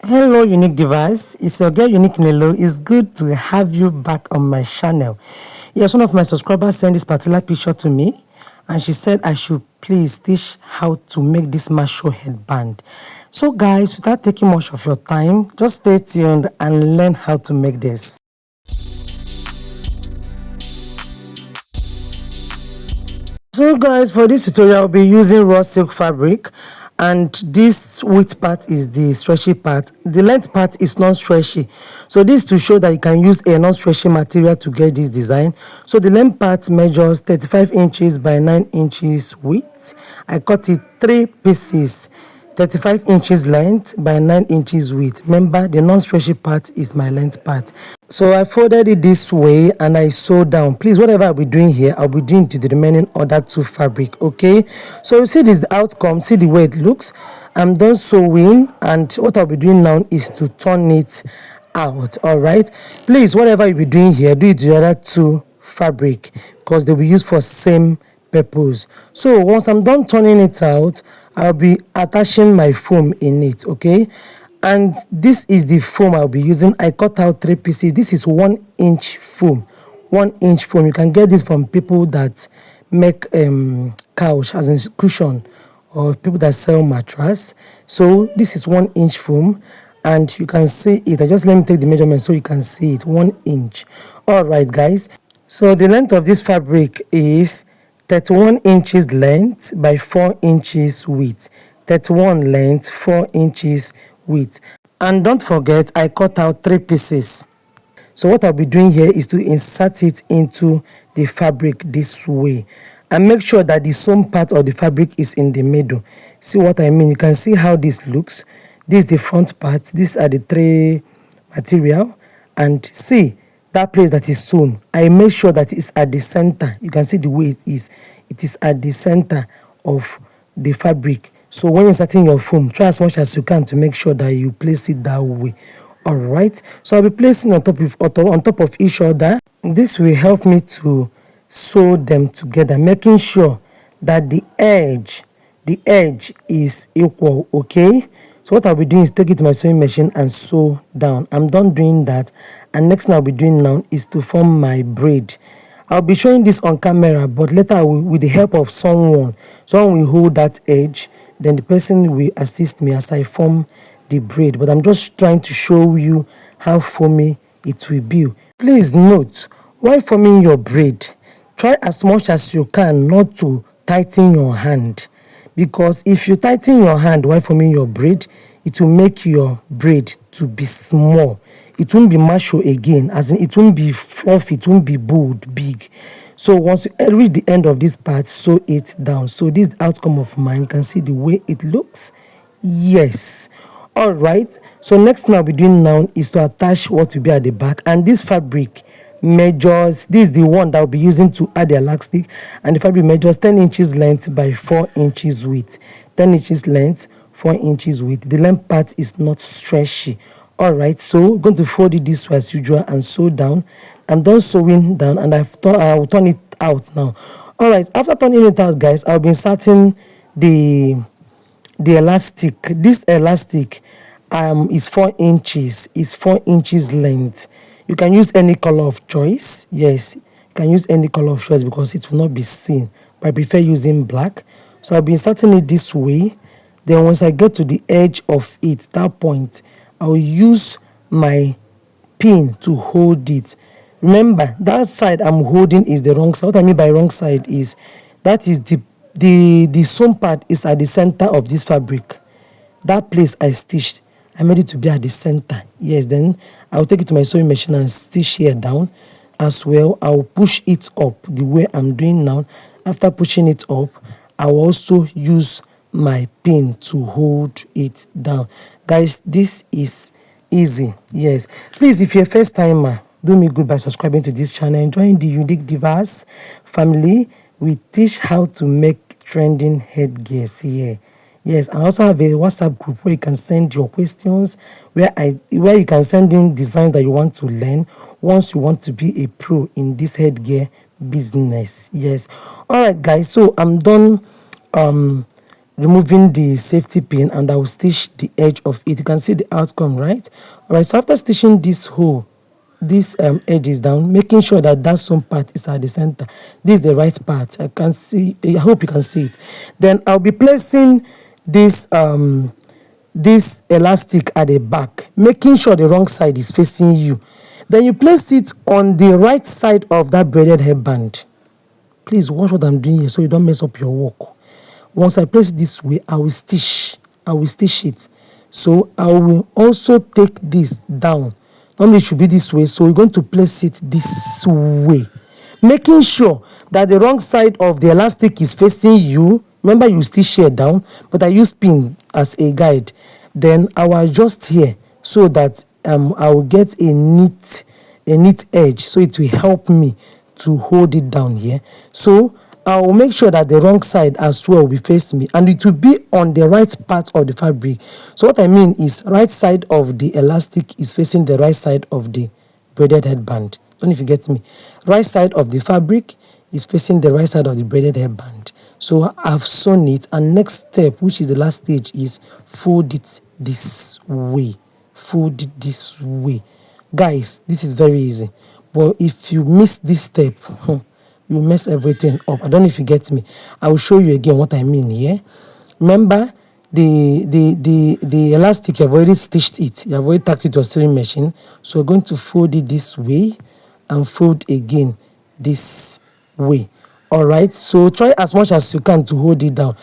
Hello, unique device. It's your girl Unique Nelo. It's good to have you back on my channel. Yes, one of my subscribers sent this particular picture to me, and she said I should please teach how to make this macho headband. So guys, without taking much of your time, just stay tuned and learn how to make this. So guys, for this tutorial I'll be using raw silk fabric, and this width part is the stretchy part. The length part is non-stretchy, so this to show that you can use a non-stretchy material to get this design. So the length part measures 35 inches by 9 inches width. I cut it 3 pieces, 35 inches length by 9 inches width. Remember, the non-stretchy part is my length part. So I folded it this way and I sewed down. Please, whatever I'll be doing here, I'll be doing to the remaining other 2 fabric, okay? So you see this is the outcome, see the way it looks. I'm done sewing, and what I'll be doing now is to turn it out. All right, please, whatever you'll be doing here, do it to the other 2 fabric because they'll be used for same purpose. So once I'm done turning it out, I'll be attaching my foam in it, okay? And this is the foam I'll be using. I cut out 3 pieces. This is 1 inch foam. 1 inch foam. You can get this from people that make couch as in cushion, or people that sell mattress. So this is 1 inch foam, and you can see it. Just let me take the measurement so you can see it. 1 inch. All right, guys. So the length of this fabric is 31 inches length by 4 inches width. 31 length, 4 inches width. And don't forget, I cut out 3 pieces. So what I'll be doing here is to insert it into the fabric this way, and make sure that the sewn part of the fabric is in the middle. See what I mean? You can see how this looks. This is the front part. These are the 3 material, and see that place that is sewn. I make sure that it's at the center. You can see the way it is. It is at the center of the fabric. So when you're inserting your foam, try as much as you can to make sure that you place it that way. All right, so I'll be placing on top of each other. This will help me to sew them together, making sure that the edge is equal. Okay, so what I'll be doing is take it to my sewing machine and sew down. I'm done doing that, and next thing I'll be doing now is to form my braid. I'll be showing this on camera, but later I will, with the help of someone will hold that edge, then the person will assist me as I form the braid. But I'm just trying to show you how foamy it will be. Please note, while forming your braid, try as much as you can not to tighten your hand, because if you tighten your hand while forming your braid, it will make your braid to be small. It won't be macho again, as in it won't be fluffy, it won't be bold, big. So once you reach the end of this part, sew it down. So this is the outcome of mine. You can see the way it looks. Yes. All right. So next thing I'll be doing now is to attach what will be at the back, and this fabric measures, this is the one that I'll be using to add the elastic, and the fabric measures 10 inches length by 4 inches width. 10 inches length, 4 inches width. The length part is not stretchy. All right, so we're going to fold it this way as usual and sew down. I'm done sewing down, and I will turn it out now. All right, after turning it out, guys, I'll be inserting the elastic. This elastic is 4 inches. Is 4 inches length. You can use any color of choice. Yes, you can use any color of choice because it will not be seen, but I prefer using black. So I'll be inserting it this way. Then once I get to the edge of it, that point, I will use my pin to hold it. Remember, that side I'm holding is the wrong side. What I mean by wrong side is that is the sewn part is at the center of this fabric. That place I stitched, I made it to be at the center. Yes, then I'll take it to my sewing machine and stitch here down as well. I'll push it up the way I'm doing now. After pushing it up, I'll also use my pin to hold it down. Guys, this is easy. Yes, please, if you're a first timer, do me good by subscribing to this channel and join the Unique Device family. We teach how to make trending headgears here. Yes, I also have a WhatsApp group where you can send your questions, where you can send in designs that you want to learn once you want to be a pro in this headgear business. Yes. All right, guys. So I'm done removing the safety pin, and I will stitch the edge of it. You can see the outcome, right? All right, so after stitching this hole, this edge is down, making sure that that sewn part is at the center. This is the right part. I can see, I hope you can see it. Then I'll be placing this this elastic at the back, making sure the wrong side is facing you. Then you place it on the right side of that braided headband. Please watch what I'm doing here so you don't mess up your work. Once I place it this way, I will stitch it. So I will also take this down. Normally it should be this way, so we're going to place it this way, making sure that the wrong side of the elastic is facing you. Remember, you stitch here down, but I use pin as a guide. Then I will adjust here so that I will get a neat edge, so it will help me to hold it down here. So I will make sure that the wrong side as well will face me, and it will be on the right part of the fabric. So what I mean is, right side of the elastic is facing the right side of the braided headband. Don't know if you get me. Right side of the fabric is facing the right side of the braided headband. So I've sewn it, and next step, which is the last stage, is fold it this way. Fold it this way. Guys, this is very easy. But if you miss this step, you mess everything up. I don't know if you get me. I will show you again what I mean here. Remember, the elastic, you've already stitched it. You have already tacked it to a sewing machine. So we're going to fold it this way and fold again this way. All right, so try as much as you can to hold it down.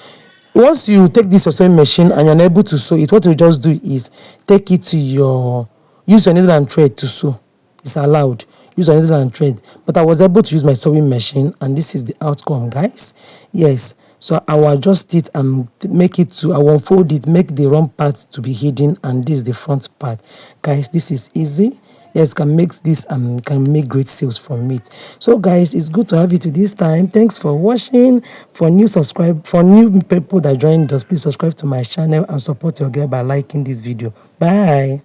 Once you take this sewing machine and you're unable to sew it, what you just do is take it to use your needle and thread to sew. It's allowed. Use your needle and thread. But I was able to use my sewing machine, and this is the outcome, guys. Yes. So I will adjust it and make it to, I will unfold it, make the wrong part to be hidden, and this is the front part. Guys, this is easy. Yes, can make this and can make great sales from it. So guys, it's good to have you to this time. Thanks for watching. For new people that joined us, please subscribe to my channel and support your girl by liking this video. Bye.